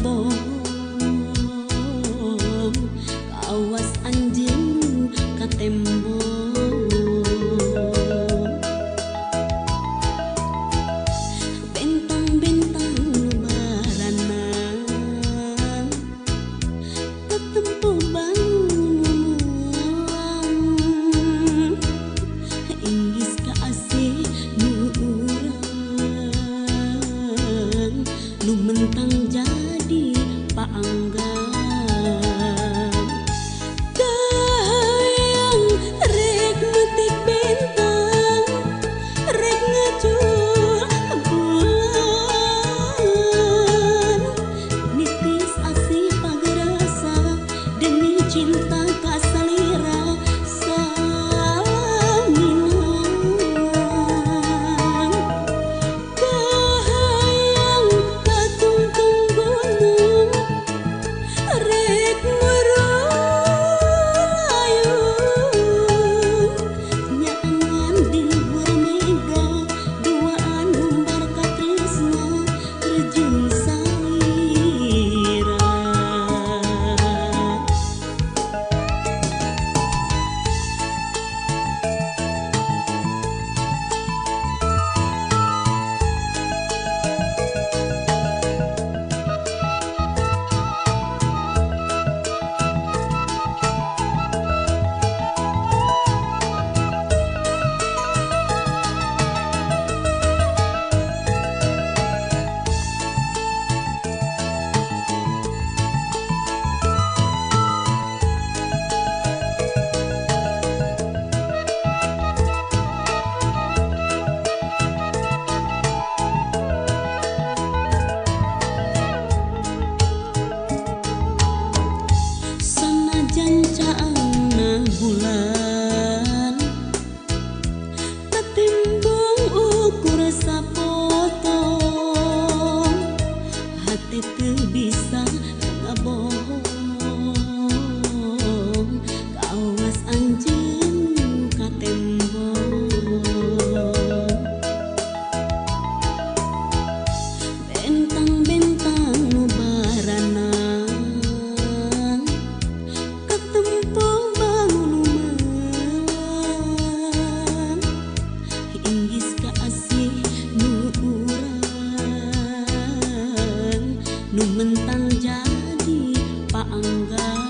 ngabong kawas anjeun ka tembok bentang-bentang nu barana ketempo bangun inggis ka asih nu urang nu mentang jadi paanggan dayang rek metik bentang rek ngajul bulan nitis asih pagerasa demi cinta kasalira saminan dayang katungtung gunung rek merayung nyaangan di luhur mega duaan umbar ka tresna rejeung salira sanajan caangna bulan katimbang ukur sapotong hati teu bisa ngabohong kawas anjeun ka tembok bentang-bentang nu barana ketempo bangun inggis ka asih nu urang nu mentang jadi paanggan